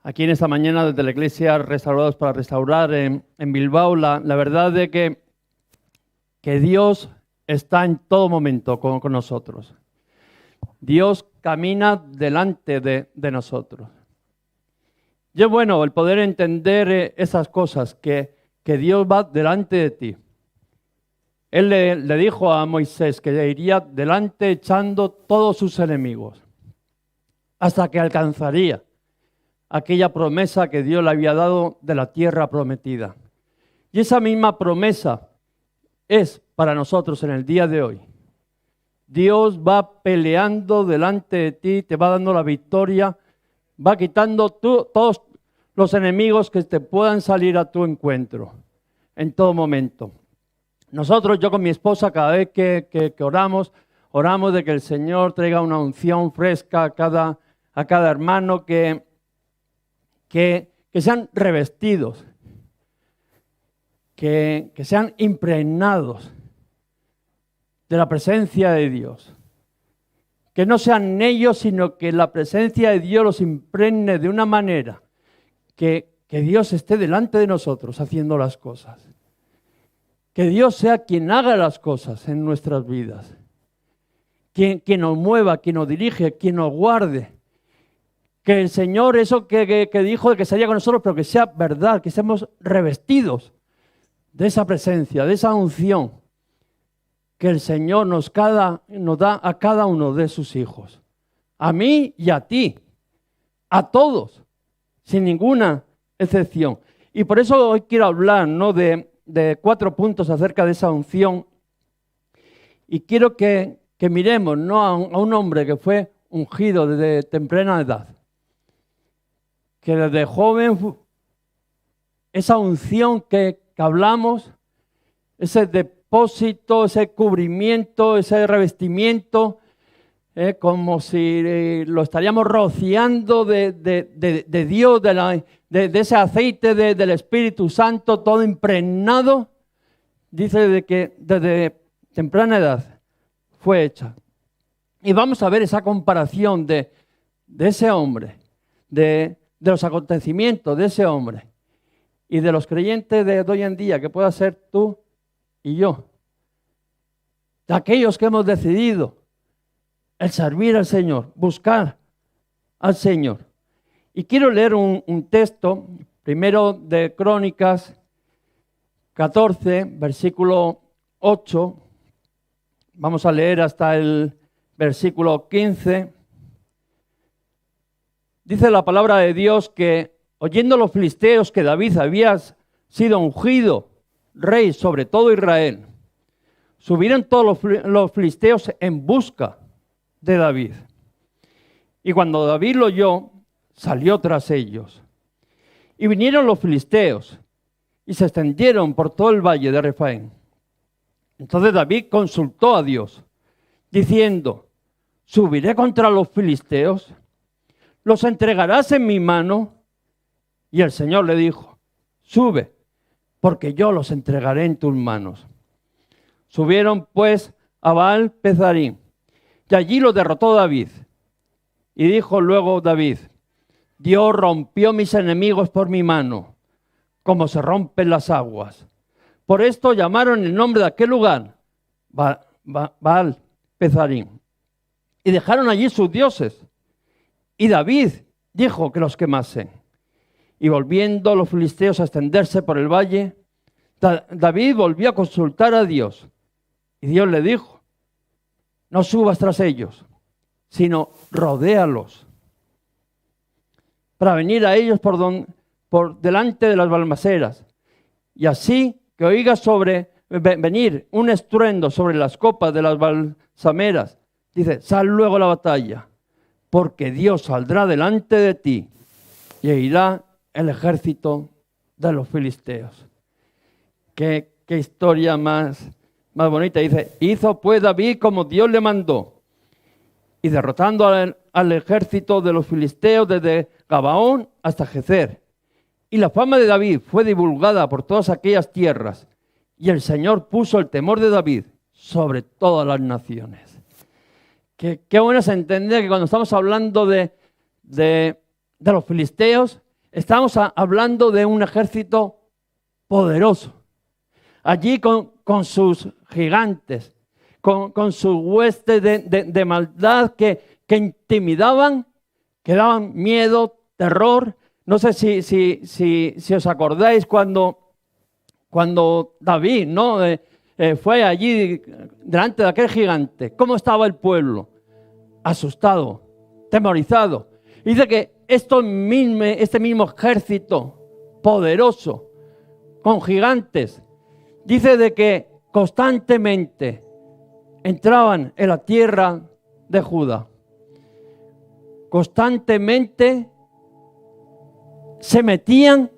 Aquí en esta mañana desde la Iglesia Restaurados para Restaurar en Bilbao, la verdad de que Dios está en todo momento con nosotros. Dios camina delante de nosotros. Y es bueno el poder entender esas cosas, que Dios va delante de ti. Él le dijo a Moisés que iría delante echando todos sus enemigos hasta que alcanzaría aquella promesa que Dios le había dado de la tierra prometida. Y esa misma promesa es para nosotros en el día de hoy. Dios va peleando delante de ti, te va dando la victoria, va quitando todos los enemigos que te puedan salir a tu encuentro en todo momento. Nosotros, yo con mi esposa, cada vez que oramos de que el Señor traiga una unción fresca a cada hermano, que sean revestidos, que sean impregnados de la presencia de Dios. Que no sean ellos, sino que la presencia de Dios los impregne de una manera que Dios esté delante de nosotros haciendo las cosas. Que Dios sea quien haga las cosas en nuestras vidas. Quien nos mueva, quien nos dirige, quien nos guarde. Que el Señor, eso que dijo de que sería con nosotros, pero que sea verdad, que seamos revestidos de esa presencia, de esa unción que el Señor nos da a cada uno de sus hijos. A mí y a ti, a todos, sin ninguna excepción. Y por eso hoy quiero hablar, ¿no?, de 4 puntos acerca de esa unción. Y quiero que miremos, ¿no?, a un hombre que fue ungido desde temprana edad. Que desde joven, esa unción que hablamos, ese depósito, ese cubrimiento, ese revestimiento, como si lo estaríamos rociando de Dios, de ese aceite del Espíritu Santo, todo impregnado, dice de que desde temprana edad fue hecha. Y vamos a ver esa comparación de ese hombre, de los acontecimientos de ese hombre y de los creyentes de hoy en día, que pueda ser tú y yo, de aquellos que hemos decidido el servir al Señor, buscar al Señor. Y quiero leer un texto, primero de Crónicas 14, versículo 8, vamos a leer hasta el versículo 15. Dice la palabra de Dios que, oyendo los filisteos que David había sido ungido rey sobre todo Israel, subieron todos los filisteos en busca de David. Y cuando David lo oyó, salió tras ellos. Y vinieron los filisteos y se extendieron por todo el valle de Refaim. Entonces David consultó a Dios, diciendo: ¿subiré contra los filisteos? ¿Los entregarás en mi mano? Y el Señor le dijo: sube, porque yo los entregaré en tus manos. Subieron pues a Baal Pezarim, y allí los derrotó David. Y dijo luego David: Dios rompió mis enemigos por mi mano, como se rompen las aguas. Por esto llamaron el nombre de aquel lugar Baal Pezarim, y dejaron allí sus dioses. Y David dijo que los quemasen. Y volviendo los filisteos a extenderse por el valle, David volvió a consultar a Dios. Y Dios le dijo: no subas tras ellos, sino rodéalos, para venir a ellos por delante de las balmaceras. Y así que oigas venir un estruendo sobre las copas de las balsameras, dice: sal luego a la batalla, porque Dios saldrá delante de ti y irá el ejército de los filisteos. Qué historia más bonita. Dice: hizo pues David como Dios le mandó, y derrotando al ejército de los filisteos desde Gabaón hasta Gezer. Y la fama de David fue divulgada por todas aquellas tierras, y el Señor puso el temor de David sobre todas las naciones. Qué bueno es entender que cuando estamos hablando de los filisteos, Estamos hablando de un ejército poderoso. Allí con sus gigantes, con sus huestes de maldad que intimidaban, que daban miedo, terror. No sé si os acordáis cuando David, ¿no? Fue allí delante de aquel gigante. ¿Cómo estaba el pueblo? Asustado, temorizado. Dice que este mismo ejército poderoso, con gigantes, dice de que constantemente entraban en la tierra de Judá. Constantemente se metían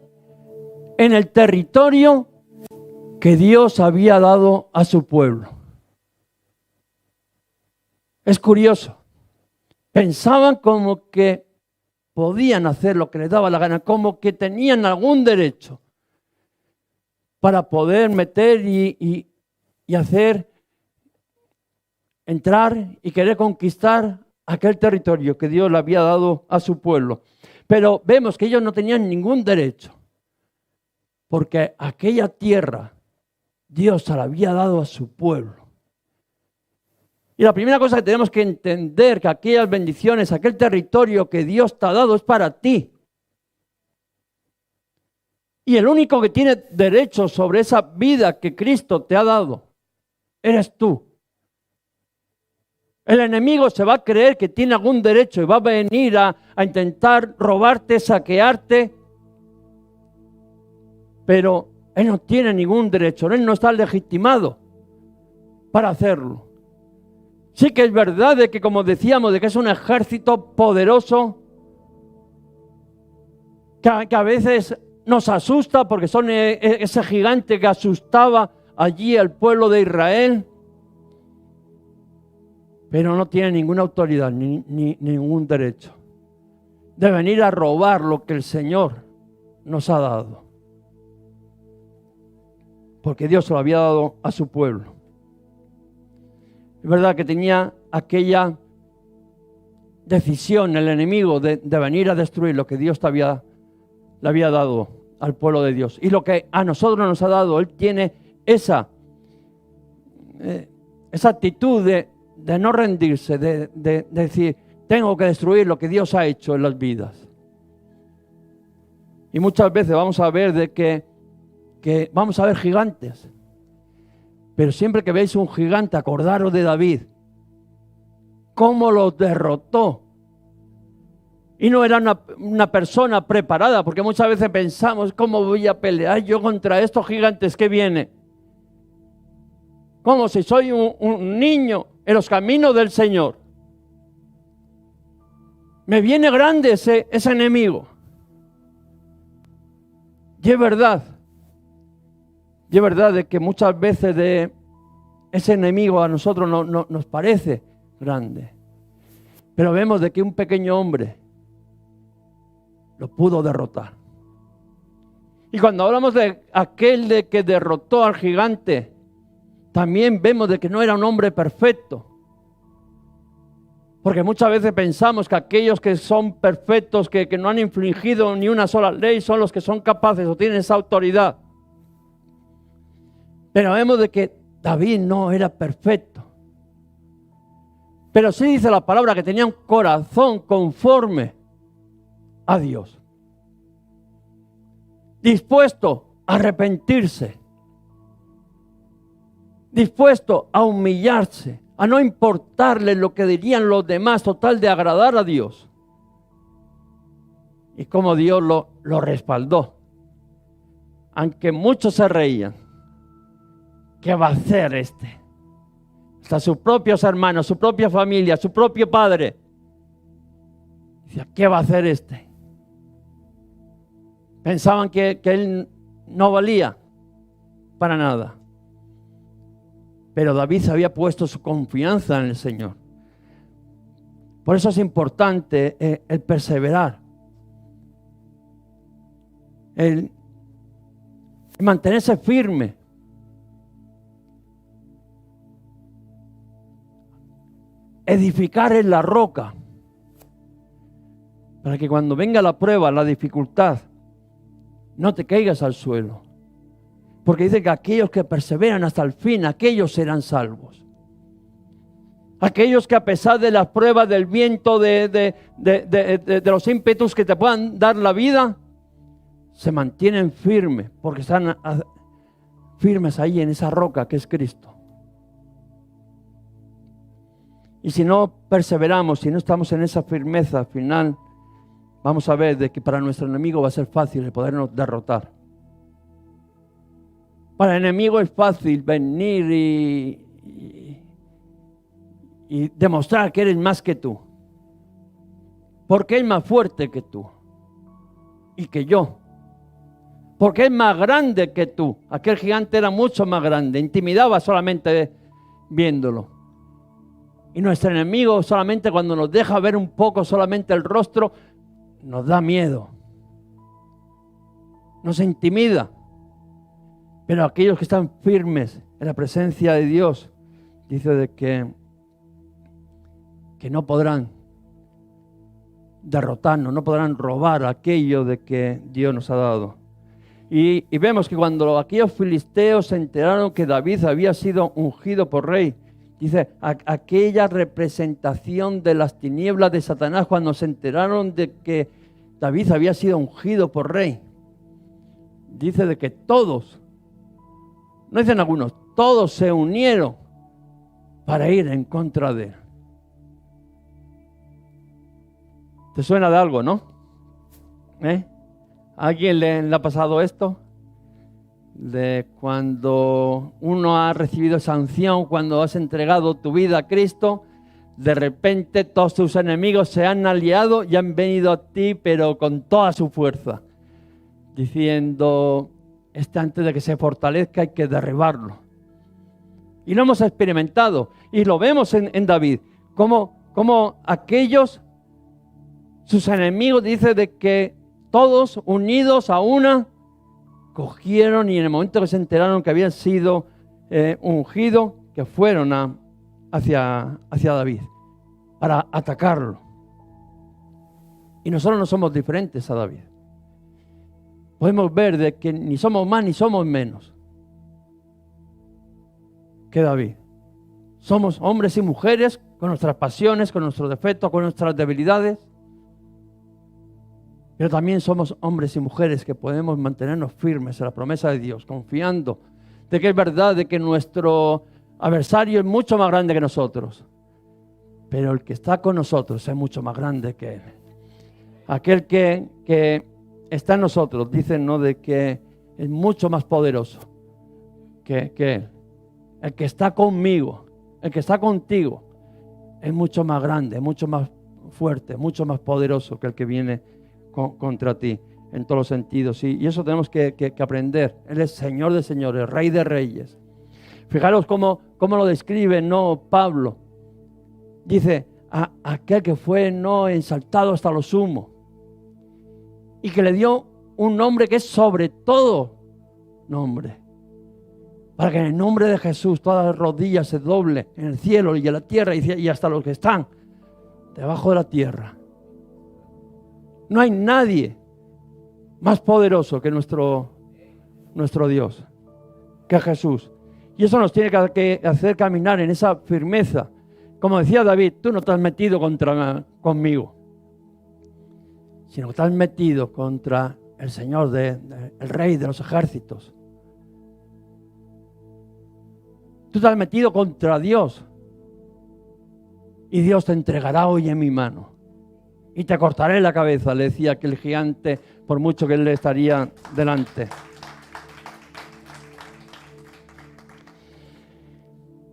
en el territorio que Dios había dado a su pueblo. Es curioso. Pensaban como que podían hacer lo que les daba la gana, como que tenían algún derecho para poder meter y hacer, entrar y querer conquistar aquel territorio que Dios le había dado a su pueblo. Pero vemos que ellos no tenían ningún derecho, porque aquella tierra Dios se la había dado a su pueblo. Y la primera cosa que tenemos que entender, que aquellas bendiciones, aquel territorio que Dios te ha dado es para ti. Y el único que tiene derecho sobre esa vida que Cristo te ha dado, eres tú. El enemigo se va a creer que tiene algún derecho y va a venir a intentar robarte, saquearte. Pero él no tiene ningún derecho, él no está legitimado para hacerlo. Sí que es verdad de que, como decíamos, de que es un ejército poderoso, que a veces nos asusta porque son ese gigante que asustaba allí al pueblo de Israel, pero no tiene ninguna autoridad ni ningún derecho de venir a robar lo que el Señor nos ha dado, porque Dios se lo había dado a su pueblo. Es verdad que tenía aquella decisión el enemigo de venir a destruir lo que Dios le había dado al pueblo de Dios. Y lo que a nosotros nos ha dado, Él tiene esa actitud de no rendirse, de decir, tengo que destruir lo que Dios ha hecho en las vidas. Y muchas veces vamos a ver de que vamos a ver gigantes. Pero siempre que veis un gigante, acordaros de David. Cómo los derrotó. Y no era una persona preparada, porque muchas veces pensamos, ¿cómo voy a pelear yo contra estos gigantes que vienen? Como si soy un niño en los caminos del Señor. Me viene grande ese enemigo. Y es verdad. Y es verdad de que muchas veces de ese enemigo a nosotros nos parece grande. Pero vemos de que un pequeño hombre lo pudo derrotar. Y cuando hablamos de aquel de que derrotó al gigante, también vemos de que no era un hombre perfecto. Porque muchas veces pensamos que aquellos que son perfectos, que no han infringido ni una sola ley, son los que son capaces o tienen esa autoridad. Pero vemos de que David no era perfecto. Pero sí dice la palabra que tenía un corazón conforme a Dios. Dispuesto a arrepentirse. Dispuesto a humillarse. A no importarle lo que dirían los demás, total de agradar a Dios. Y como Dios lo respaldó. Aunque muchos se reían. ¿Qué va a hacer este? Hasta sus propios hermanos, su propia familia, su propio padre. Decía, ¿qué va a hacer este? Pensaban que él no valía para nada. Pero David se había puesto su confianza en el Señor. Por eso es importante el perseverar. El mantenerse firme. Edificar en la roca. para que cuando venga la prueba, la dificultad, no te caigas al suelo. Porque dice que aquellos que perseveran hasta el fin, aquellos serán salvos. Aquellos que a pesar de las pruebas del viento, de los ímpetus que te puedan dar la vida, se mantienen firmes, porque están firmes ahí en esa roca que es Cristo. Y si no perseveramos, si no estamos en esa firmeza, al final vamos a ver de que para nuestro enemigo va a ser fácil el podernos derrotar. Para el enemigo es fácil venir y demostrar que eres más que tú. Porque es más fuerte que tú y que yo. Porque es más grande que tú. Aquel gigante era mucho más grande, intimidaba solamente viéndolo. Y nuestro enemigo solamente cuando nos deja ver un poco solamente el rostro, nos da miedo. Nos intimida. Pero aquellos que están firmes en la presencia de Dios, dice de que no podrán derrotarnos, no podrán robar aquello de que Dios nos ha dado. Y vemos que cuando aquellos filisteos se enteraron que David había sido ungido por rey, dice, aquella representación de las tinieblas de Satanás, cuando se enteraron de que David había sido ungido por rey, dice de que todos, no dicen algunos, todos se unieron para ir en contra de él. ¿Te suena de algo, no? ¿A alguien le ha pasado esto? De cuando uno ha recibido sanción, cuando has entregado tu vida a Cristo, de repente todos tus enemigos se han aliado y han venido a ti, pero con toda su fuerza, diciendo, antes de que se fortalezca hay que derribarlo. Y lo hemos experimentado, y lo vemos en David, como aquellos, sus enemigos, dice de que todos unidos a una, cogieron y en el momento que se enteraron que habían sido ungidos, que fueron hacia David para atacarlo. Y nosotros no somos diferentes a David. Podemos ver de que ni somos más ni somos menos que David. Somos hombres y mujeres con nuestras pasiones, con nuestros defectos, con nuestras debilidades. Pero también somos hombres y mujeres que podemos mantenernos firmes en la promesa de Dios, confiando de que es verdad, de que nuestro adversario es mucho más grande que nosotros. Pero el que está con nosotros es mucho más grande que él. Aquel que está en nosotros, dicen, ¿no?, de que es mucho más poderoso que él. El que está conmigo, el que está contigo, es mucho más grande, mucho más fuerte, mucho más poderoso que el que viene contra ti, en todos los sentidos. Y eso tenemos que aprender. Él es Señor de señores, Rey de reyes. Fijaros cómo lo describe, ¿no?, Pablo. Dice, aquel que fue, ¿no?, exaltado hasta lo sumo, y que le dio un nombre que es sobre todo nombre, para que en el nombre de Jesús todas las rodillas se doblen en el cielo y en la tierra y hasta los que están debajo de la tierra. No hay nadie más poderoso que nuestro Dios, que Jesús. Y eso nos tiene que hacer caminar en esa firmeza. Como decía David, tú no te has metido conmigo, sino que te has metido contra el Señor, el Rey de los ejércitos. Tú te has metido contra Dios. Y Dios te entregará hoy en mi mano. Y te cortaré la cabeza, le decía aquel gigante, por mucho que él le estaría delante.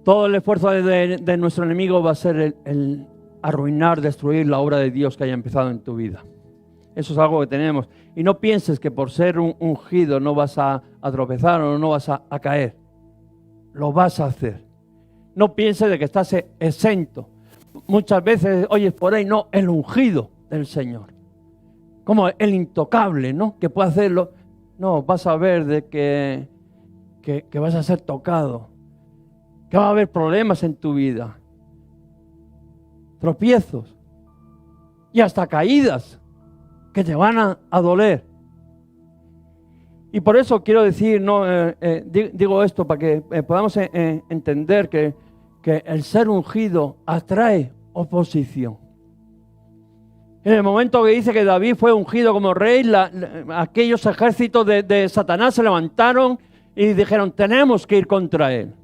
Todo el esfuerzo de nuestro enemigo va a ser el arruinar, destruir la obra de Dios que haya empezado en tu vida. Eso es algo que tenemos. Y no pienses que por ser un ungido no vas a tropezar o no vas a caer. Lo vas a hacer. No pienses de que estás exento. Muchas veces oyes por ahí, no, el ungido del Señor. Como el intocable, ¿no?, que puede hacerlo. No, vas a ver de que vas a ser tocado. Que va a haber problemas en tu vida. Tropiezos. Y hasta caídas. que te van a doler. Y por eso quiero decir, digo esto para que podamos entender que el ser ungido atrae oposición. En el momento que dice que David fue ungido como rey, aquellos ejércitos de Satanás se levantaron y dijeron, tenemos que ir contra él.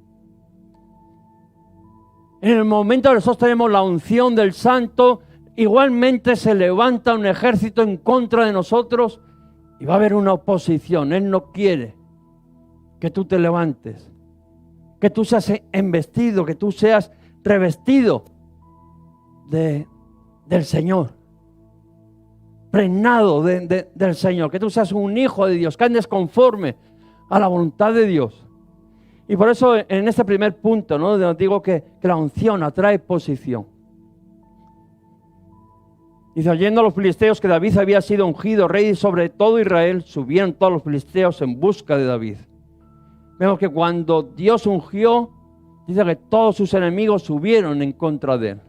En el momento que nosotros tenemos la unción del Santo, igualmente se levanta un ejército en contra de nosotros y va a haber una oposición. Él no quiere que tú te levantes, que tú seas embestido, que tú seas revestido del Señor, pregnado del Señor, que tú seas un hijo de Dios, que andes conforme a la voluntad de Dios. Y por eso en este primer punto, ¿no?, digo que la unción atrae posición. Dice, oyendo a los filisteos que David había sido ungido rey sobre todo Israel, subieron todos los filisteos en busca de David. Vemos que cuando Dios ungió, dice que todos sus enemigos subieron en contra de él.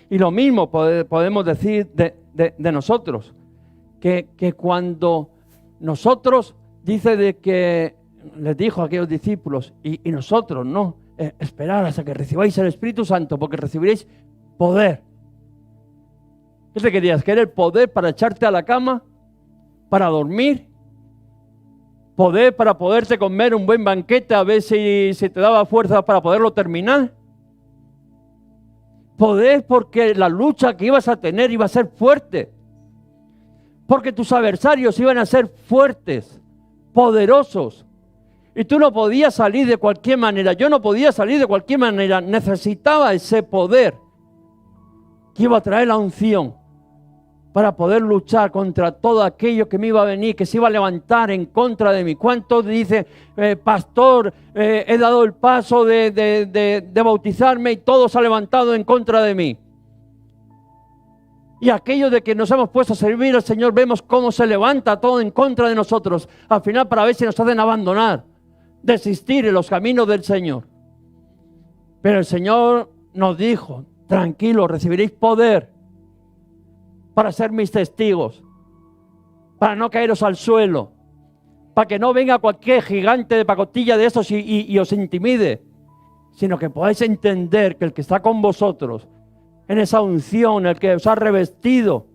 Y lo mismo podemos decir de nosotros, que cuando nosotros, dice de que les dijo a aquellos discípulos, y nosotros, no, esperad hasta que recibáis el Espíritu Santo, porque recibiréis poder. ¿Qué te querías? ¿Querer poder para echarte a la cama? ¿Para dormir? ¿Poder para poderte comer un buen banquete a ver si te daba fuerza para poderlo terminar? Poder porque la lucha que ibas a tener iba a ser fuerte. Porque tus adversarios iban a ser fuertes, poderosos. Y tú no podías salir de cualquier manera. Yo no podía salir de cualquier manera. Necesitaba ese poder que iba a traer la unción para poder luchar contra todo aquello que me iba a venir, que se iba a levantar en contra de mí. ¿Cuántos dicen, pastor, he dado el paso de bautizarme y todo se ha levantado en contra de mí? Y aquello de que nos hemos puesto a servir al Señor, vemos cómo se levanta todo en contra de nosotros. Al final, para ver si nos hacen abandonar, desistir en los caminos del Señor. Pero el Señor nos dijo, tranquilos, recibiréis poder para ser mis testigos, para no caeros al suelo, para que no venga cualquier gigante de pacotilla de estos y os intimide, sino que podáis entender que el que está con vosotros, en esa unción, el que os ha revestido,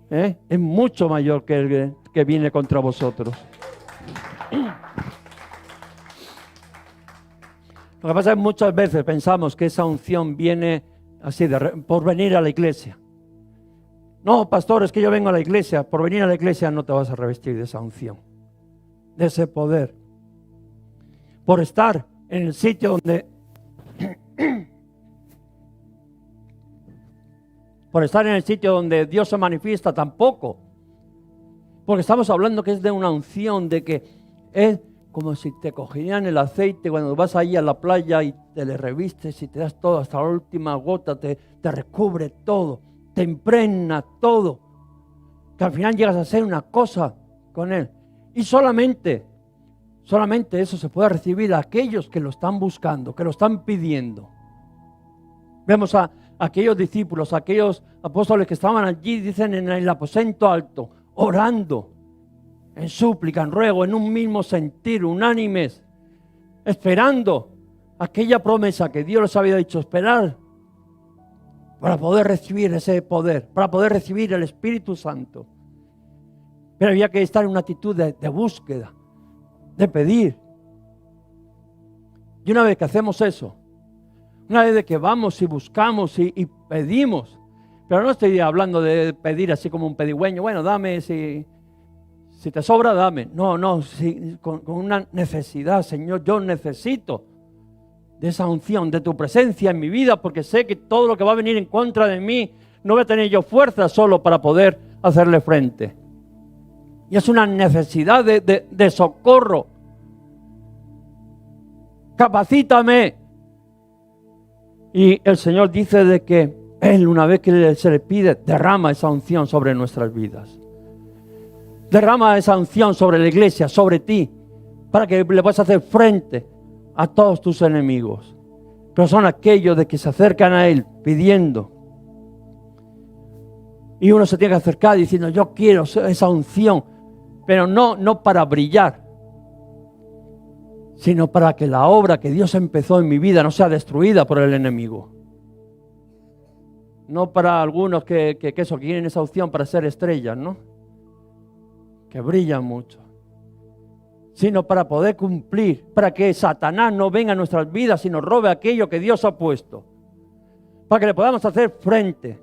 es mucho mayor que el que viene contra vosotros. Lo que pasa es que muchas veces pensamos que esa unción viene así, por venir a la iglesia. No, pastor, es que yo vengo a la iglesia. Por venir a la iglesia no te vas a revestir de esa unción, de ese poder. Por estar en el sitio donde... por estar en el sitio donde Dios se manifiesta tampoco. Porque estamos hablando que es de una unción, de que es como si te cogieran el aceite cuando vas ahí a la playa y te le revistes y te das todo hasta la última gota, te recubre todo, te impregna todo, que al final llegas a hacer una cosa con Él. Y solamente eso se puede recibir a aquellos que lo están buscando, que lo están pidiendo. Vemos a aquellos discípulos, a aquellos apóstoles que estaban allí, dicen, en el aposento alto, orando, en súplica, en ruego, en un mismo sentir, unánimes, esperando aquella promesa que Dios les había dicho, esperar para poder recibir ese poder, para poder recibir el Espíritu Santo. Pero había que estar en una actitud de búsqueda, de pedir. Y una vez que hacemos eso, una vez de que vamos y buscamos y pedimos, pero no estoy hablando de pedir así como un pedigüeño, bueno, dame, si te sobra, dame. No, con una necesidad, Señor, yo necesito de esa unción, de tu presencia en mi vida, porque sé que todo lo que va a venir en contra de mí, no voy a tener yo fuerza solo para poder hacerle frente. Y es una necesidad de socorro. Capacítame. Y el Señor dice de que Él, una vez que se le pide, derrama esa unción sobre nuestras vidas. Derrama esa unción sobre la iglesia, sobre ti, para que le puedas hacer frente a todos tus enemigos. Pero son aquellos de que se acercan a Él pidiendo. Y uno se tiene que acercar diciendo, yo quiero esa unción, pero no para brillar, sino para que la obra que Dios empezó en mi vida no sea destruida por el enemigo. No para algunos que quieren esa unción para ser estrellas, ¿no? Que brillan mucho. Sino para poder cumplir, para que Satanás no venga a nuestras vidas y nos robe aquello que Dios ha puesto. Para que le podamos hacer frente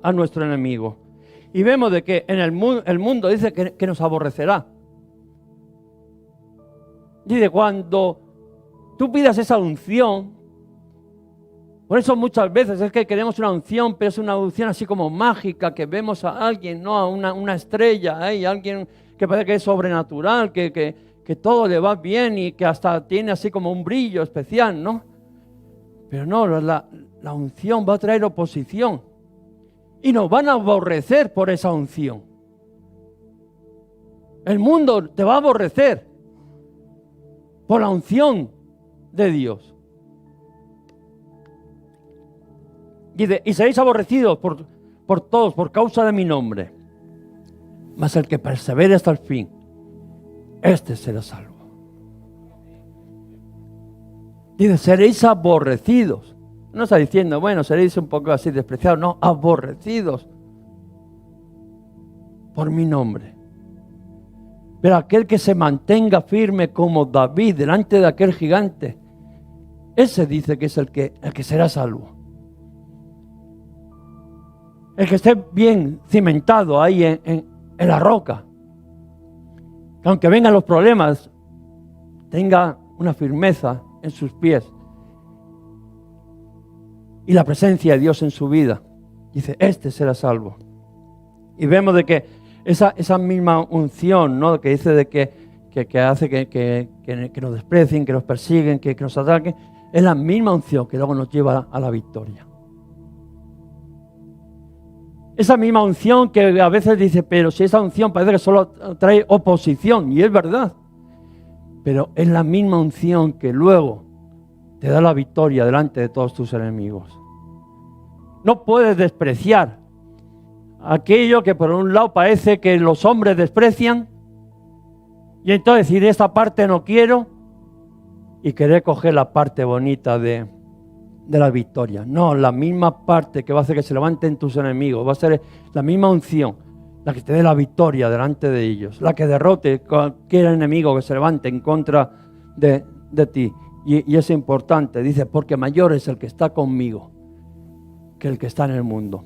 a nuestro enemigo. Y vemos de que en el mundo dice que nos aborrecerá. Dice, cuando tú pidas esa unción, por eso muchas veces es que queremos una unción, pero es una unción así como mágica, que vemos a alguien, ¿no? A una estrella, alguien que parece que es sobrenatural, que todo le va bien y que hasta tiene así como un brillo especial, ¿no? Pero no, la unción va a traer oposición. Y nos van a aborrecer por esa unción. El mundo te va a aborrecer por la unción de Dios. Dice, y seréis aborrecidos por todos por causa de mi nombre. Mas el que persevere hasta el fin, este será salvo. Dice, seréis aborrecidos. No está diciendo, bueno, seréis un poco así despreciados. No, aborrecidos por mi nombre. Pero aquel que se mantenga firme como David delante de aquel gigante, ese dice que es el que será salvo. El que esté bien cimentado ahí en la roca. Que aunque vengan los problemas, tenga una firmeza en sus pies. Y la presencia de Dios en su vida. Dice, este será salvo. Y vemos de que esa misma unción, ¿no? Que dice de que hace que nos desprecien, que nos persiguen, que nos ataquen, es la misma unción que luego nos lleva a la victoria. Esa misma unción que a veces dice, pero si esa unción parece que solo trae oposición, y es verdad, pero es la misma unción que luego te da la victoria delante de todos tus enemigos. No puedes despreciar aquello que por un lado parece que los hombres desprecian, y entonces decir, esta parte no quiero, y querer coger la parte bonita de la victoria. No, la misma parte que va a hacer que se levanten tus enemigos, va a ser la misma unción, la que te dé la victoria delante de ellos, la que derrote cualquier enemigo que se levante en contra de ti. Y es importante, dice, porque mayor es el que está conmigo que el que está en el mundo.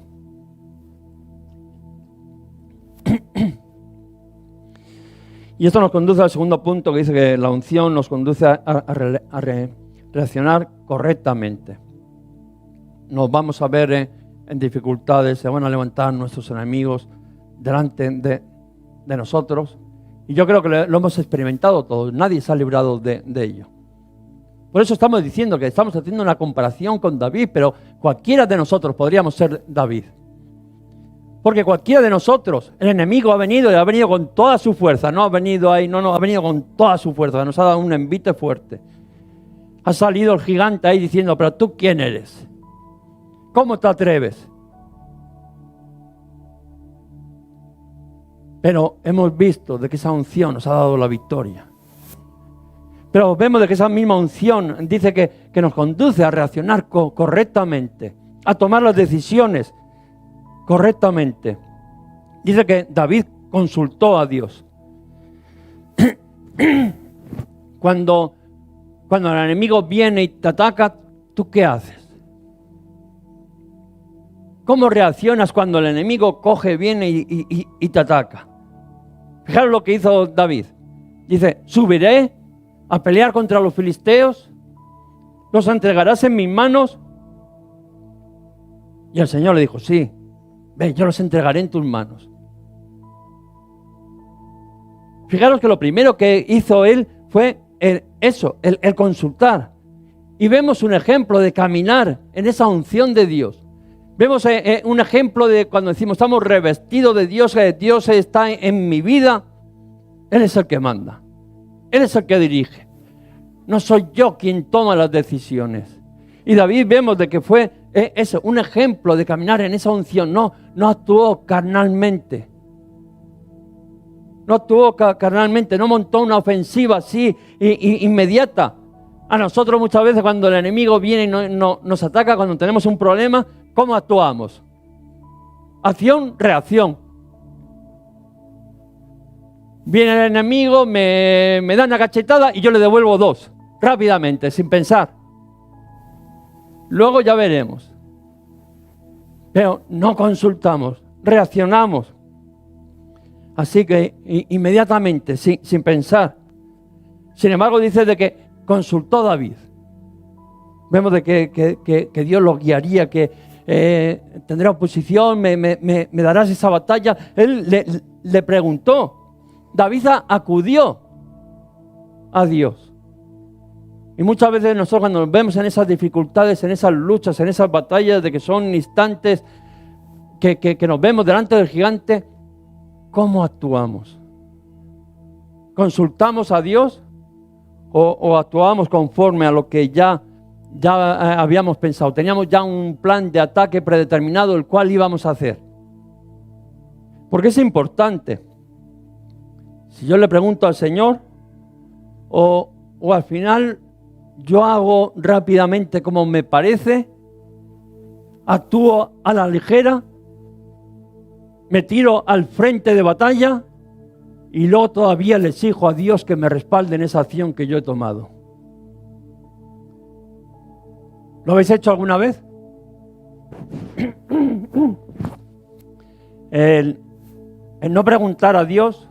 Y esto nos conduce al segundo punto, que dice que la unción nos conduce a reaccionar correctamente. Nos vamos a ver en dificultades, se van a levantar nuestros enemigos delante de nosotros. Y yo creo que lo hemos experimentado todos, nadie se ha librado de ello. Por eso estamos diciendo que estamos haciendo una comparación con David, pero cualquiera de nosotros podríamos ser David. Porque cualquiera de nosotros, el enemigo ha venido y ha venido con toda su fuerza, no ha venido ahí, no, ha venido con toda su fuerza, nos ha dado un envite fuerte. Ha salido el gigante ahí diciendo, pero ¿tú quién eres? ¿Cómo te atreves? Pero hemos visto de que esa unción nos ha dado la victoria. Pero vemos de que esa misma unción dice que nos conduce a reaccionar correctamente, a tomar las decisiones correctamente. Dice que David consultó a Dios. Cuando el enemigo viene y te ataca, ¿tú qué haces? ¿Cómo reaccionas cuando el enemigo viene y te ataca? Fijaros lo que hizo David. Dice, subiré a pelear contra los filisteos, los entregarás en mis manos. Y el Señor le dijo, sí, ven, yo los entregaré en tus manos. Fijaros que lo primero que hizo él fue el consultar. Y vemos un ejemplo de caminar en esa unción de Dios. Vemos un ejemplo de cuando decimos estamos revestidos de Dios, que Dios está en mi vida. Él es el que manda. Él es el que dirige. No soy yo quien toma las decisiones. Y David vemos de que fue es un ejemplo de caminar en esa unción. No actuó carnalmente. No actuó carnalmente, no montó una ofensiva así inmediata. A nosotros muchas veces cuando el enemigo viene y nos ataca, cuando tenemos un problema, ¿cómo actuamos? Acción, reacción. Viene el enemigo, me da una cachetada y yo le devuelvo 2, rápidamente, sin pensar. Luego ya veremos. Pero no consultamos, reaccionamos. Así que inmediatamente, sin pensar. Sin embargo, dice de que consultó David. Vemos de que Dios lo guiaría, que tendrá oposición, me darás esa batalla. Él le preguntó. David acudió a Dios. Y muchas veces nosotros cuando nos vemos en esas dificultades, en esas luchas, en esas batallas de que son instantes que nos vemos delante del gigante, ¿cómo actuamos? ¿Consultamos a Dios o actuamos conforme a lo que ya habíamos pensado? Teníamos ya un plan de ataque predeterminado el cual íbamos a hacer. Porque es importante. Si yo le pregunto al Señor o al final yo hago rápidamente como me parece, actúo a la ligera, me tiro al frente de batalla y luego todavía le exijo a Dios que me respalde en esa acción que yo he tomado. ¿Lo habéis hecho alguna vez? El no preguntar a Dios,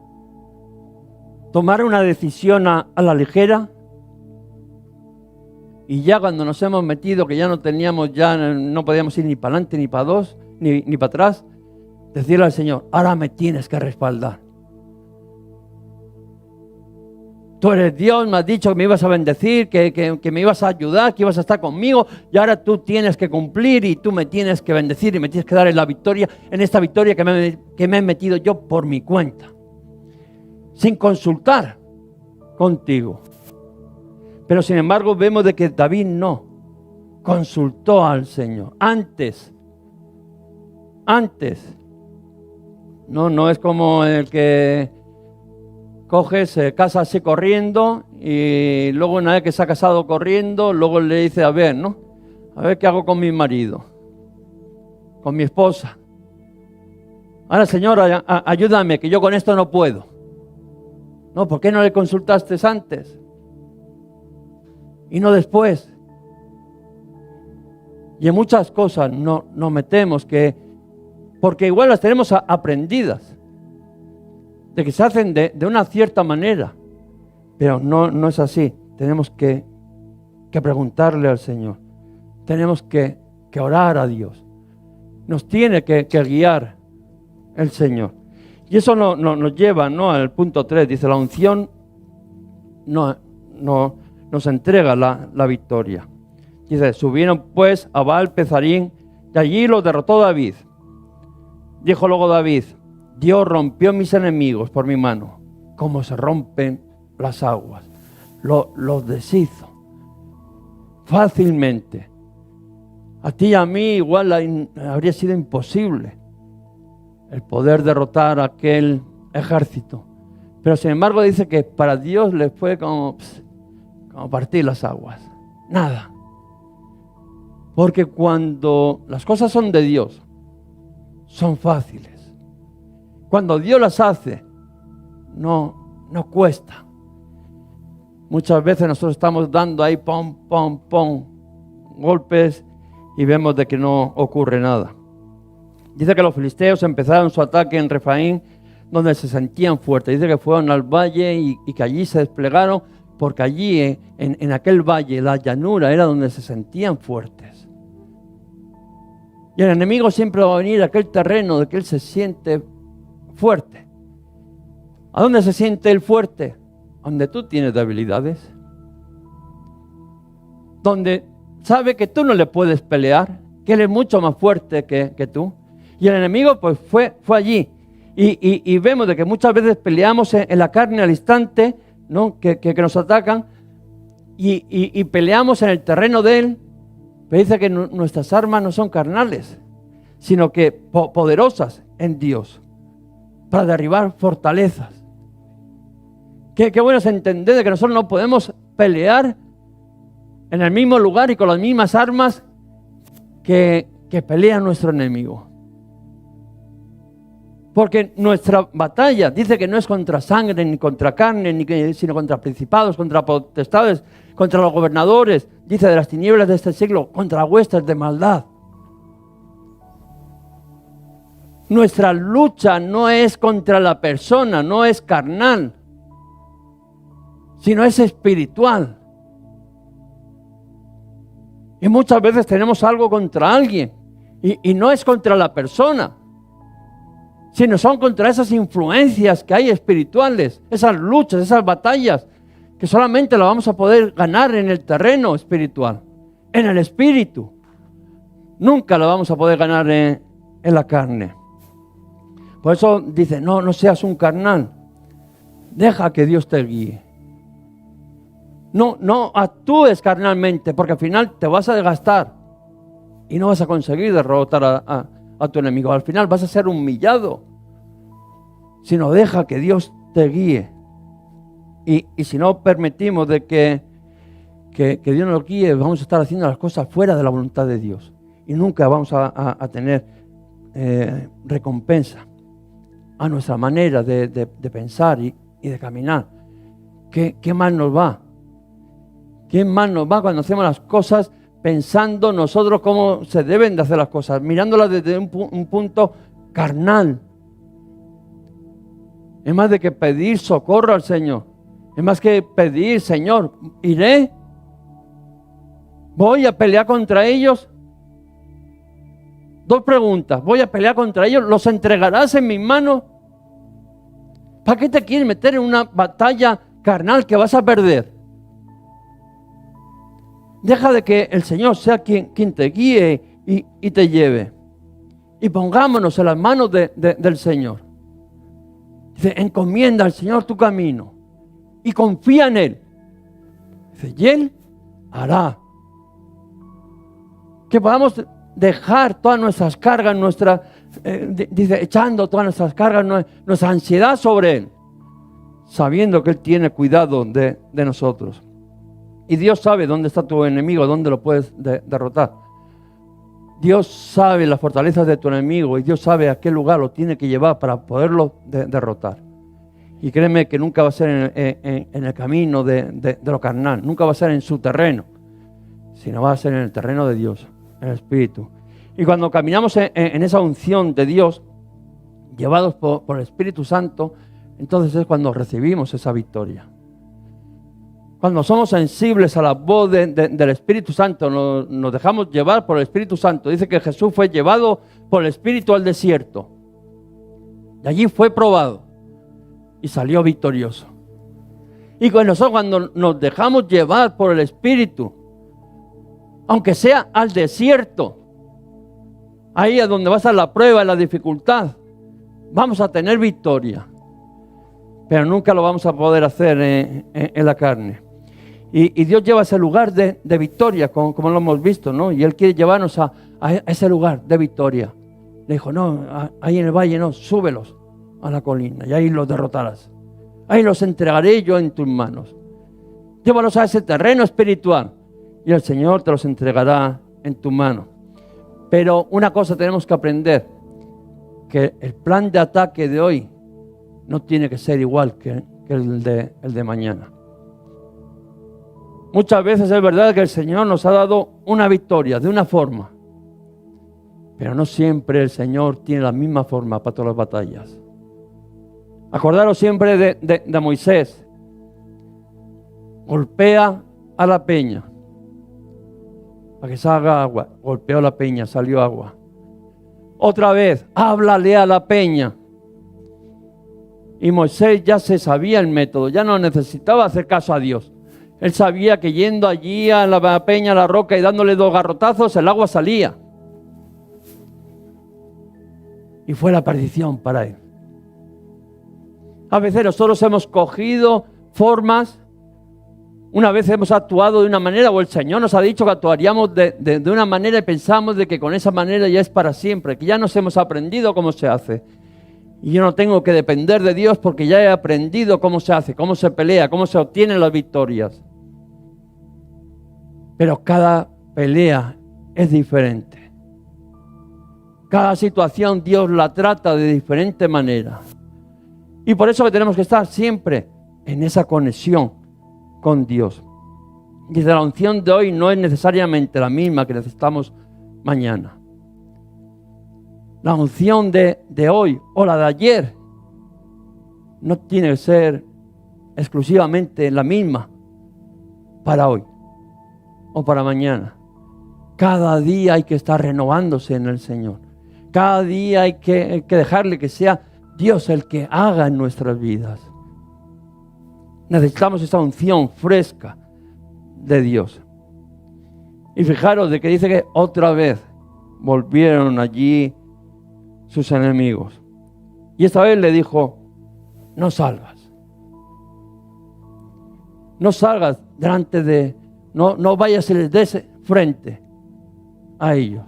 tomar una decisión a la ligera, y ya cuando nos hemos metido, que ya no podíamos ir ni para adelante, ni para dos, ni para atrás, decirle al Señor, ahora me tienes que respaldar. Tú eres Dios, me has dicho que me ibas a bendecir, que me ibas a ayudar, que ibas a estar conmigo, y ahora tú tienes que cumplir y tú me tienes que bendecir y me tienes que dar la victoria, en esta victoria que me he metido yo por mi cuenta, sin consultar contigo. Pero sin embargo vemos de que David no consultó al Señor. Antes. No es como el que coge, se casa así corriendo y luego una vez que se ha casado corriendo, luego le dice, a ver qué hago con mi marido, con mi esposa. Ahora, Señora, ayúdame, que yo con esto no puedo. No, ¿por qué no le consultaste antes? Y no después. Y en muchas cosas nos metemos porque igual las tenemos aprendidas, de que se hacen de una cierta manera, pero no es así. Tenemos que preguntarle al Señor, tenemos que orar a Dios, nos tiene que guiar el Señor. Y eso nos lleva al punto 3, dice, la unción nos entrega la victoria. Dice, subieron pues a Baal-Pezarín y allí los derrotó David. Dijo luego David, Dios rompió mis enemigos por mi mano, como se rompen las aguas. Los deshizo fácilmente. A ti y a mí igual habría sido imposible el poder derrotar a aquel ejército. Pero sin embargo dice que para Dios le fue como partir las aguas. Nada. Porque cuando las cosas son de Dios, son fáciles. Cuando Dios las hace, no cuesta. Muchas veces nosotros estamos dando ahí pom, golpes y vemos de que no ocurre nada. Dice que los filisteos empezaron su ataque en Refaín, donde se sentían fuertes. Dice que fueron al valle y que allí se desplegaron, porque allí en aquel valle, la llanura, era donde se sentían fuertes. Y el enemigo siempre va a venir a aquel terreno de que él se siente fuerte. ¿A dónde se siente él fuerte? Donde tú tienes debilidades. Donde sabe que tú no le puedes pelear, que él es mucho más fuerte que tú. Y el enemigo pues fue allí. Y vemos de que muchas veces peleamos en la carne al instante, ¿no? que nos atacan y peleamos en el terreno de él, Pero dice que nuestras armas no son carnales, sino que poderosas en Dios para derribar fortalezas. Qué bueno es entender de que nosotros no podemos pelear en el mismo lugar y con las mismas armas que pelea nuestro enemigo. Porque nuestra batalla dice que no es contra sangre, ni contra carne, sino contra principados, contra potestades, contra los gobernadores, dice de las tinieblas de este siglo, contra huestes de maldad. Nuestra lucha no es contra la persona, no es carnal, sino es espiritual. Y muchas veces tenemos algo contra alguien, y no es contra la persona, sino son contra esas influencias que hay espirituales, esas luchas, esas batallas, que solamente las vamos a poder ganar en el terreno espiritual, en el espíritu. Nunca la vamos a poder ganar en la carne. Por eso dice, no seas un carnal, deja que Dios te guíe. No actúes carnalmente, porque al final te vas a desgastar y no vas a conseguir derrotar a tu enemigo. Al final vas a ser humillado. Sino deja que Dios te guíe. Y si no permitimos de que Dios nos guíe, vamos a estar haciendo las cosas fuera de la voluntad de Dios. Y nunca vamos a tener recompensa a nuestra manera de pensar y de caminar. ¿Qué mal nos va? ¿Qué mal nos va cuando hacemos las cosas pensando nosotros cómo se deben de hacer las cosas? Mirándolas desde un punto carnal. Es más de que pedir socorro al Señor. Es más que pedir, Señor, iré. ¿Voy a pelear contra ellos? Dos preguntas. ¿Voy a pelear contra ellos? ¿Los entregarás en mis manos? ¿Para qué te quieres meter en una batalla carnal que vas a perder? Deja de que el Señor sea quien te guíe y te lleve. Y pongámonos en las manos del Señor. Dice, encomienda al Señor tu camino y confía en Él. Dice, y Él hará. Que podamos dejar todas nuestras cargas, dice, echando todas nuestras cargas, nuestra ansiedad sobre Él, sabiendo que Él tiene cuidado de nosotros. Y Dios sabe dónde está tu enemigo, dónde lo puedes derrotar. Dios sabe las fortalezas de tu enemigo y Dios sabe a qué lugar lo tiene que llevar para poderlo derrotar. Y créeme que nunca va a ser en el camino de lo carnal, nunca va a ser en su terreno, sino va a ser en el terreno de Dios, en el Espíritu. Y cuando caminamos en esa unción de Dios, llevados por el Espíritu Santo, entonces es cuando recibimos esa victoria. Cuando somos sensibles a la voz del Espíritu Santo, nos dejamos llevar por el Espíritu Santo. Dice que Jesús fue llevado por el Espíritu al desierto. Y allí fue probado. Y salió victorioso. Y cuando nos dejamos llevar por el Espíritu, aunque sea al desierto, ahí es donde va a estar la prueba, la dificultad, vamos a tener victoria. Pero nunca lo vamos a poder hacer en la carne. Y Dios lleva a ese lugar de victoria, como lo hemos visto, ¿no? Y Él quiere llevarnos a ese lugar de victoria. Le dijo, no, ahí en el valle no, súbelos a la colina y ahí los derrotarás. Ahí los entregaré yo en tus manos. Llévalos a ese terreno espiritual y el Señor te los entregará en tu mano. Pero una cosa tenemos que aprender, que el plan de ataque de hoy no tiene que ser igual que el de mañana. Muchas veces es verdad que el Señor nos ha dado una victoria de una forma, pero no siempre el Señor tiene la misma forma para todas las batallas. Acordaros siempre de Moisés. Golpea a la peña para que salga agua. Golpeó la peña, salió agua. Otra vez, háblale a la peña. Y Moisés ya se sabía el método, ya no necesitaba hacer caso a Dios. Él sabía que yendo allí a la peña, a la roca y dándole 2 garrotazos, el agua salía. Y fue la perdición para él. A veces nosotros hemos cogido formas Una vez hemos actuado de una manera, o el Señor nos ha dicho que actuaríamos de una manera y pensamos de que con esa manera ya es para siempre, que ya nos hemos aprendido cómo se hace. Y yo no tengo que depender de Dios porque ya he aprendido cómo se hace, cómo se pelea, cómo se obtienen las victorias. Pero cada pelea es diferente. Cada situación Dios la trata de diferente manera. Y por eso que tenemos que estar siempre en esa conexión con Dios. Dice, la unción de hoy no es necesariamente la misma que necesitamos mañana. La unción de hoy o la de ayer no tiene que ser exclusivamente la misma para hoy o para mañana. Cada día hay que estar renovándose en el Señor. Cada día hay que dejarle que sea Dios el que haga en nuestras vidas. Necesitamos esa unción fresca de Dios. Y fijaros de que dice que otra vez volvieron allí sus enemigos. Y esta vez le dijo, no salgas. No salgas delante de, no vayas y les des frente a ellos.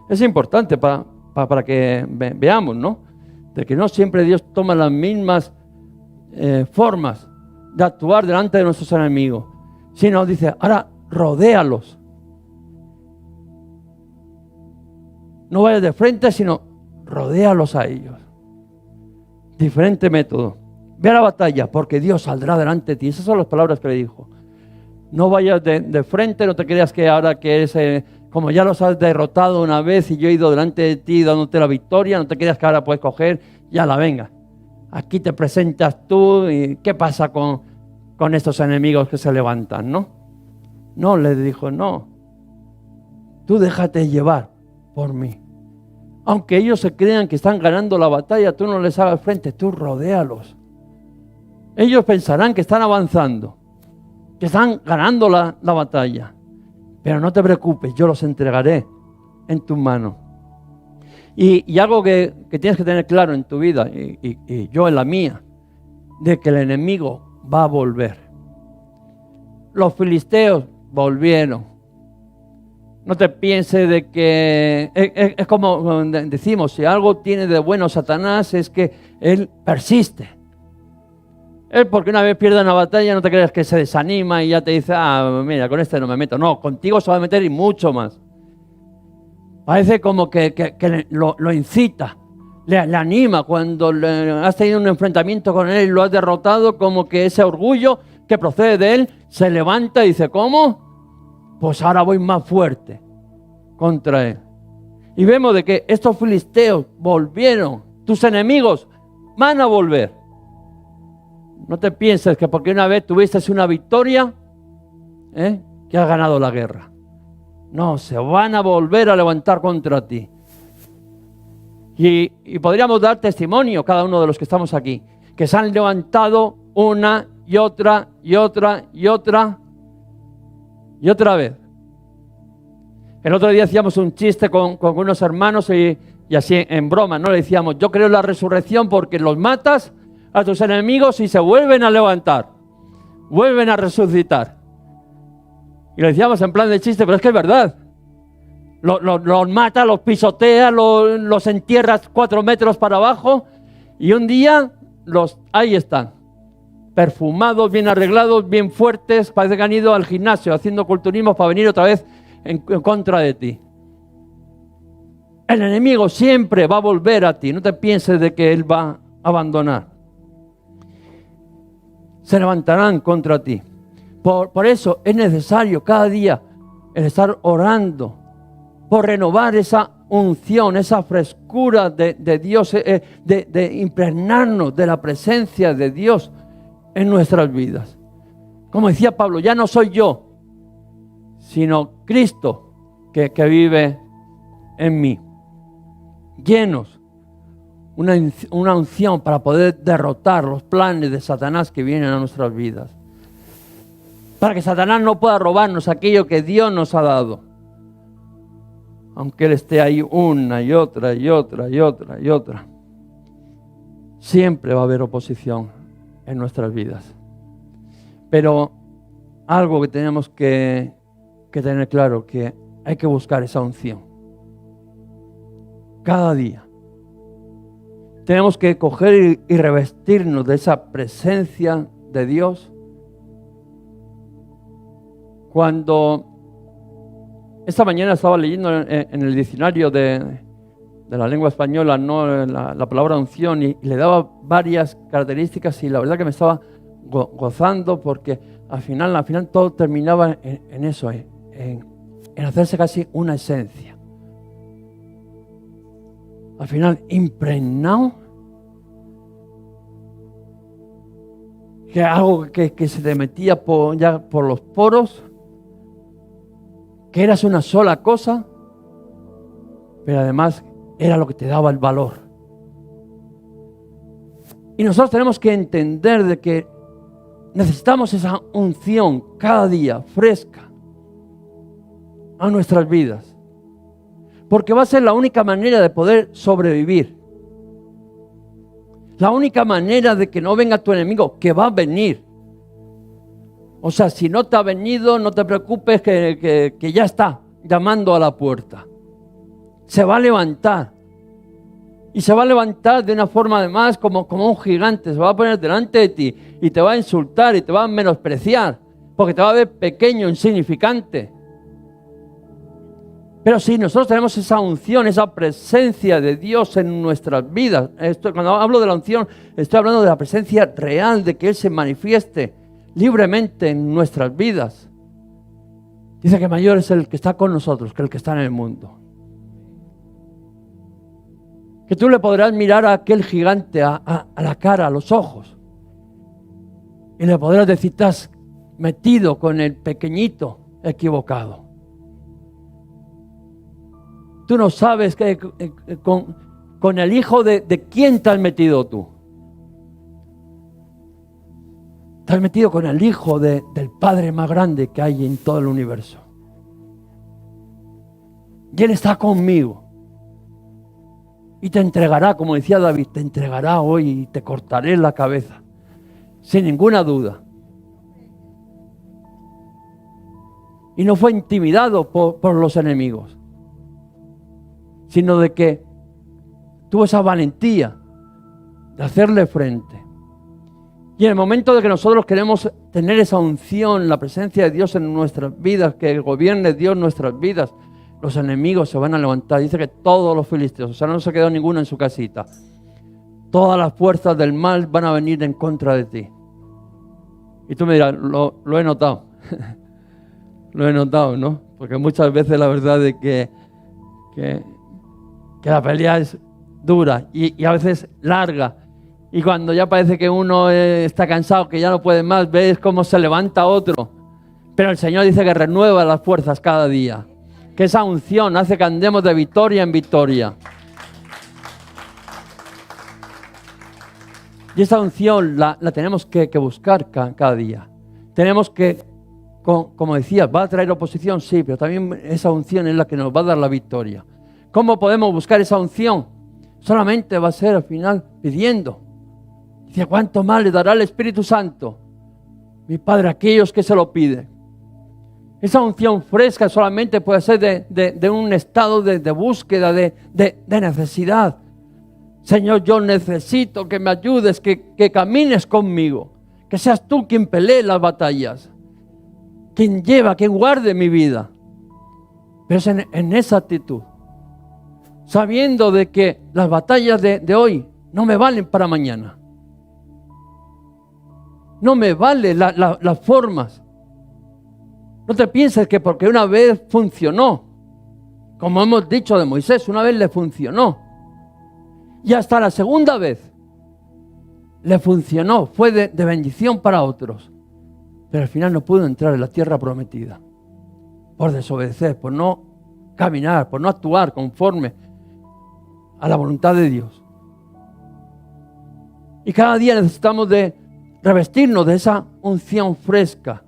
Es importante para que veamos, ¿no? De que no siempre Dios toma las mismas formas de actuar delante de nuestros enemigos, sino dice, ahora rodéalos. No vayas de frente, sino rodéalos a ellos. Diferente método. Ve a la batalla, porque Dios saldrá delante de ti. Esas son las palabras que le dijo. No vayas de frente, no te creas que ahora que eres, como ya los has derrotado una vez y yo he ido delante de ti dándote la victoria, no te creas que ahora puedes coger, ya la venga. Aquí te presentas tú y ¿qué pasa con estos enemigos que se levantan? No, le dijo, no. Tú déjate llevar por mí. Aunque ellos se crean que están ganando la batalla, tú no les hagas frente, tú rodéalos. Ellos pensarán que están avanzando, que están ganando la batalla. Pero no te preocupes, yo los entregaré en tus manos. Y algo que tienes que tener claro en tu vida, y yo en la mía, de que el enemigo va a volver. Los filisteos volvieron. No te pienses de que es como decimos, si algo tiene de bueno Satanás es que él persiste. Él porque una vez pierde una batalla no te creas que se desanima y ya te dice, mira, con este no me meto. No, contigo se va a meter y mucho más. Parece como que lo incita, le anima cuando has tenido un enfrentamiento con él y lo has derrotado, como que ese orgullo que procede de él se levanta y dice, ¿cómo? Pues ahora voy más fuerte contra él. Y vemos de que estos filisteos volvieron, tus enemigos van a volver. No te pienses que porque una vez tuviste una victoria, que has ganado la guerra. No, se van a volver a levantar contra ti. Y podríamos dar testimonio, cada uno de los que estamos aquí, que se han levantado una y otra y otra y otra y otra vez. El otro día hacíamos un chiste con unos hermanos y así en broma, ¿no? Le decíamos, yo creo en la resurrección porque los matas a tus enemigos y se vuelven a levantar, vuelven a resucitar. Y lo decíamos en plan de chiste, pero es que es verdad. Los mata, los pisotea, los entierras 4 metros para abajo y un día ahí están, perfumados, bien arreglados, bien fuertes, parece que han ido al gimnasio haciendo culturismo para venir otra vez en contra de ti. El enemigo siempre va a volver a ti, no te pienses de que él va a abandonar. Se levantarán contra ti. Por eso es necesario cada día el estar orando por renovar esa unción, esa frescura de Dios, de impregnarnos de la presencia de Dios en nuestras vidas. Como decía Pablo, ya no soy yo, sino Cristo que vive en mí. Llenos una unción para poder derrotar los planes de Satanás que vienen a nuestras vidas. Para que Satanás no pueda robarnos aquello que Dios nos ha dado. Aunque él esté ahí una y otra y otra y otra y otra. Siempre va a haber oposición en nuestras vidas. Pero algo que tenemos que tener claro, que hay que buscar esa unción. Cada día. Tenemos que coger y revestirnos de esa presencia de Dios. Cuando esta mañana estaba leyendo en el diccionario de la lengua española, ¿no? la palabra unción, y le daba varias características, y la verdad que me estaba gozando, porque al final todo terminaba en eso, en hacerse casi una esencia. Al final, impregnado, que algo que se te metía ya por los poros, que eras una sola cosa, pero además era lo que te daba el valor. Y nosotros tenemos que entender de que necesitamos esa unción cada día, fresca, a nuestras vidas. Porque va a ser la única manera de poder sobrevivir. La única manera de que no venga tu enemigo, que va a venir. O sea, si no te ha venido, no te preocupes, que ya está llamando a la puerta. Se va a levantar. Y se va a levantar de una forma además como un gigante. Se va a poner delante de ti y te va a insultar y te va a menospreciar, porque te va a ver pequeño, insignificante. Pero si nosotros tenemos esa unción, esa presencia de Dios en nuestras vidas, cuando hablo de la unción, estoy hablando de la presencia real, de que Él se manifieste libremente en nuestras vidas. Dice que mayor es el que está con nosotros que el que está en el mundo. Que tú le podrás mirar a aquel gigante a la cara, a los ojos, y le podrás decir: estás metido con el pequeñito equivocado. Tú no sabes con el hijo de quién te has metido tú. Te has metido con el hijo del Padre más grande que hay en todo el universo. Y Él está conmigo. Y te entregará, como decía David, te entregará hoy y te cortaré la cabeza. Sin ninguna duda. Y no fue intimidado por los enemigos, sino de que tuvo esa valentía de hacerle frente. Y en el momento de que nosotros queremos tener esa unción, la presencia de Dios en nuestras vidas, que gobierne Dios nuestras vidas, los enemigos se van a levantar. Dice que todos los filisteos, o sea, no se quedó ninguno en su casita. Todas las fuerzas del mal van a venir en contra de ti. Y tú me dirás: lo he notado. Lo he notado, ¿no? Porque muchas veces la verdad es que la pelea es dura y a veces larga. Y cuando ya parece que uno está cansado, que ya no puede más, ves cómo se levanta otro. Pero el Señor dice que renueva las fuerzas cada día. Que esa unción hace que andemos de victoria en victoria. Y esa unción la tenemos que buscar cada día. Tenemos que, como decía, va a traer oposición, sí, pero también esa unción es la que nos va a dar la victoria. ¿Cómo podemos buscar esa unción? Solamente va a ser al final pidiendo. Dice: ¿cuánto más le dará el Espíritu Santo? Mi Padre, a aquellos que se lo piden. Esa unción fresca solamente puede ser de un estado de búsqueda, de necesidad. Señor, yo necesito que me ayudes, que camines conmigo, que seas tú quien pelee las batallas, quien lleva, quien guarde mi vida. Pero es en esa actitud, sabiendo de que las batallas de hoy no me valen para mañana. No me valen las formas. No te pienses que porque una vez funcionó, como hemos dicho de Moisés, una vez le funcionó. Y hasta la segunda vez le funcionó, fue de bendición para otros. Pero al final no pudo entrar en la tierra prometida. Por desobedecer, por no caminar, por no actuar conforme a la voluntad de Dios. Y cada día necesitamos de revestirnos de esa unción fresca.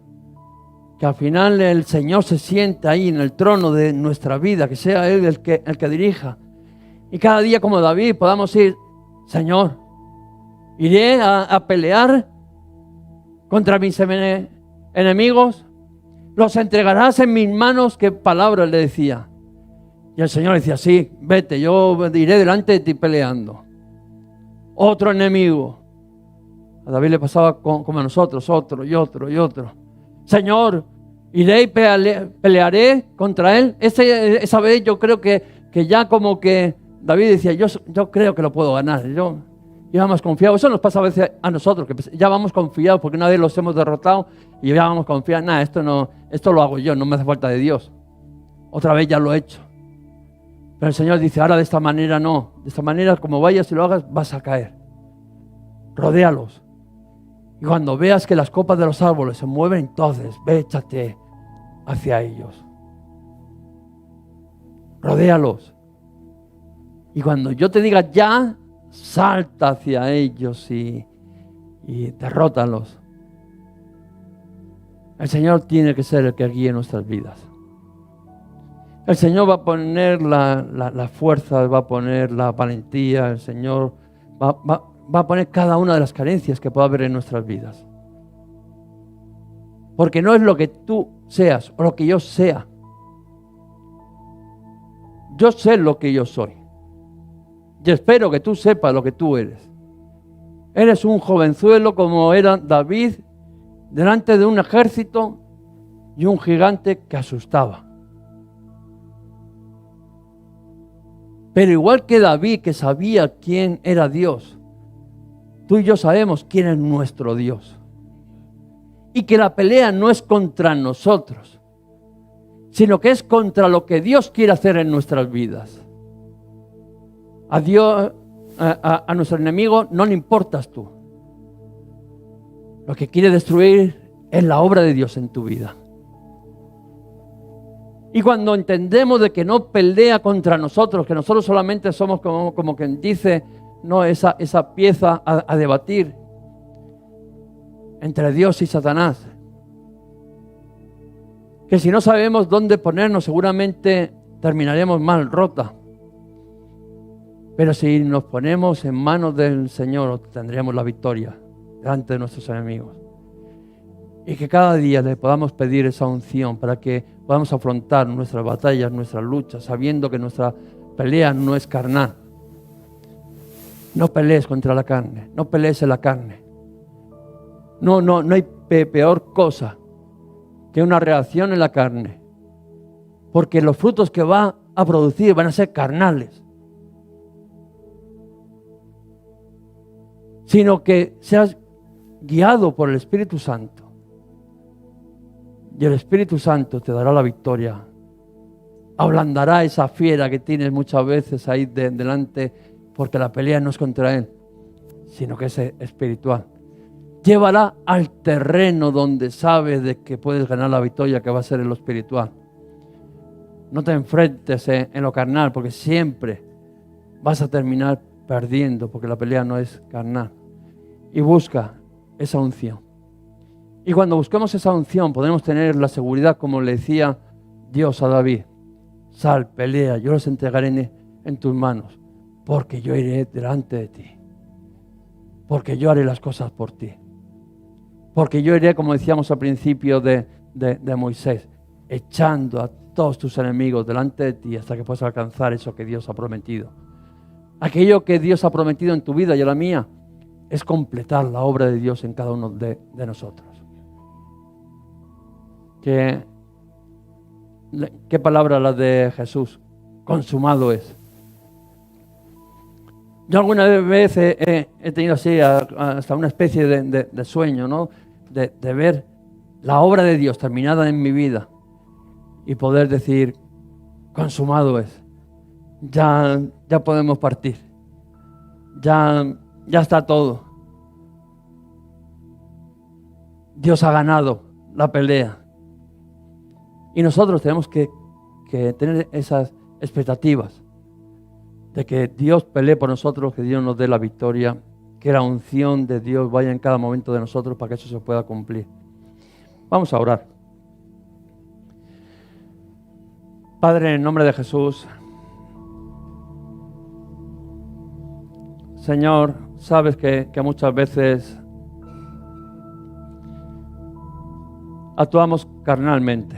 Que al final el Señor se sienta ahí en el trono de nuestra vida, que sea Él el que dirija. Y cada día, como David, podamos ir: Señor, iré a pelear contra mis enemigos, Los entregarás en mis manos. ¿Qué palabras le decía? Y el Señor decía, sí, vete, yo iré delante de ti peleando. Otro enemigo. A David le pasaba como a nosotros, otro y otro y otro. Señor, iré y pelearé contra él. Esa vez yo creo que ya como que David decía, yo creo que lo puedo ganar. Yo iba más confiado. Eso nos pasa a veces a nosotros, que ya vamos confiados porque una vez los hemos derrotado y ya vamos confiados. Nada, esto lo hago yo, no me hace falta de Dios. Otra vez ya lo he hecho. Pero el Señor dice, ahora de esta manera no. De esta manera, como vayas y lo hagas, vas a caer. Rodéalos. Y cuando veas que las copas de los árboles se mueven, entonces échate hacia ellos. Rodéalos. Y cuando yo te diga ya, salta hacia ellos y derrótalos. El Señor tiene que ser el que guíe nuestras vidas. El Señor va a poner la fuerza, va a poner la valentía, el Señor va a poner cada una de las carencias que pueda haber en nuestras vidas. Porque no es lo que tú seas o lo que yo sea. Yo sé lo que yo soy. Y espero que tú sepas lo que tú eres. Eres un jovenzuelo como era David, delante de un ejército y un gigante que asustaba. Pero igual que David, que sabía quién era Dios, tú y yo sabemos quién es nuestro Dios. Y que la pelea no es contra nosotros, sino que es contra lo que Dios quiere hacer en nuestras vidas. A Dios, a nuestro enemigo no le importas tú. Lo que quiere destruir es la obra de Dios en tu vida. Y cuando entendemos de que no pelea contra nosotros, que nosotros solamente somos como quien dice, no, esa pieza a debatir entre Dios y Satanás. Que si no sabemos dónde ponernos, seguramente terminaremos mal, rota. Pero si nos ponemos en manos del Señor, tendremos la victoria delante de nuestros enemigos. Y que cada día le podamos pedir esa unción para que podamos afrontar nuestras batallas, nuestras luchas, sabiendo que nuestra pelea no es carnal. No pelees contra la carne, no pelees en la carne. No hay peor cosa que una reacción en la carne. Porque los frutos que va a producir van a ser carnales. Sino que seas guiado por el Espíritu Santo. Y el Espíritu Santo te dará la victoria. Ablandará esa fiera que tienes muchas veces ahí delante, porque la pelea no es contra él, sino que es espiritual. Llévala al terreno donde sabes de que puedes ganar la victoria, que va a ser en lo espiritual. No te enfrentes en lo carnal, porque siempre vas a terminar perdiendo, porque la pelea no es carnal. Y busca esa unción. Y cuando busquemos esa unción, podemos tener la seguridad, como le decía Dios a David: sal, pelea, yo los entregaré en tus manos, porque yo iré delante de ti, porque yo haré las cosas por ti, porque yo iré, como decíamos al principio de Moisés, echando a todos tus enemigos delante de ti hasta que puedas alcanzar eso que Dios ha prometido. Aquello que Dios ha prometido en tu vida y en la mía es completar la obra de Dios en cada uno de nosotros. ¿Qué palabra la de Jesús? Consumado es. Yo alguna vez he tenido así hasta una especie de sueño, ¿no? De ver la obra de Dios terminada en mi vida y poder decir, consumado es. Ya podemos partir. Ya está todo. Dios ha ganado la pelea. Y nosotros tenemos que tener esas expectativas de que Dios pelee por nosotros, que Dios nos dé la victoria, que la unción de Dios vaya en cada momento de nosotros para que eso se pueda cumplir. Vamos a orar. Padre, en el nombre de Jesús, Señor, sabes que muchas veces actuamos carnalmente.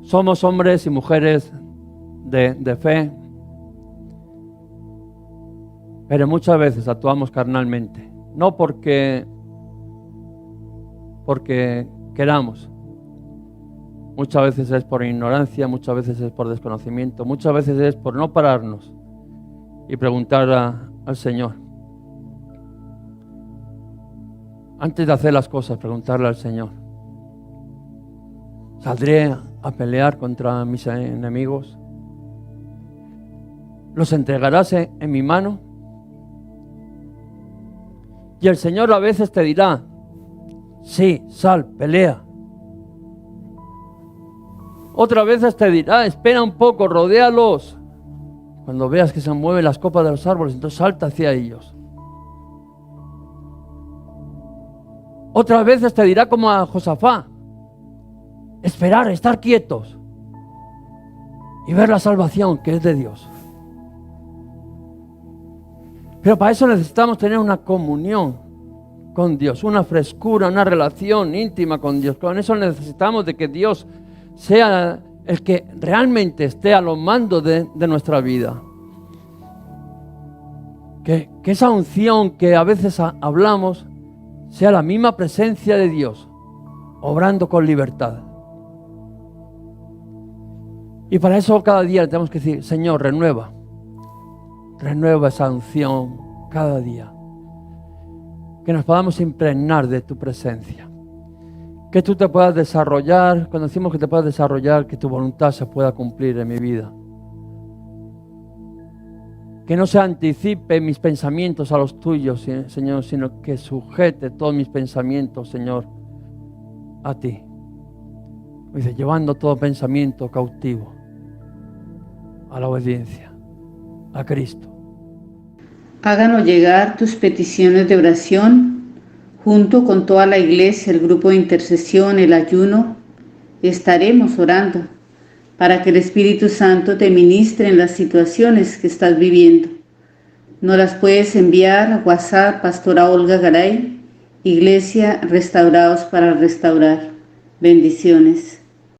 Somos hombres y mujeres de fe, pero muchas veces actuamos carnalmente. No porque queramos. Muchas veces es por ignorancia, muchas veces es por desconocimiento, muchas veces es por no pararnos y preguntar al Señor. Antes de hacer las cosas, preguntarle al Señor: ¿saldré a pelear contra mis enemigos? ¿Los entregarás en mi mano? Y el Señor a veces te dirá: sí, sal, pelea. Otras veces te dirá: espera un poco, rodéalos. Cuando veas que se mueven las copas de los árboles, entonces salta hacia ellos. Otras veces te dirá como a Josafá: esperar, estar quietos y ver la salvación que es de Dios. Pero para eso necesitamos tener una comunión con Dios, una frescura, una relación íntima con Dios. Con eso necesitamos de que Dios sea el que realmente esté a los mandos de nuestra vida. Que esa unción que a veces hablamos sea la misma presencia de Dios, obrando con libertad. Y para eso cada día le tenemos que decir: Señor, renueva esa unción cada día. Que nos podamos impregnar de tu presencia. Que tú te puedas desarrollar, cuando decimos que te puedas desarrollar, que tu voluntad se pueda cumplir en mi vida. Que no se anticipe mis pensamientos a los tuyos, Señor, sino que sujete todos mis pensamientos, Señor, a ti. Dice: llevando todo pensamiento cautivo a la obediencia a Cristo. Háganos llegar tus peticiones de oración, junto con toda la iglesia, el grupo de intercesión, el ayuno. Estaremos orando para que el Espíritu Santo te ministre en las situaciones que estás viviendo. Nos las puedes enviar a WhatsApp, Pastora Olga Garay, Iglesia Restaurados para Restaurar. Bendiciones.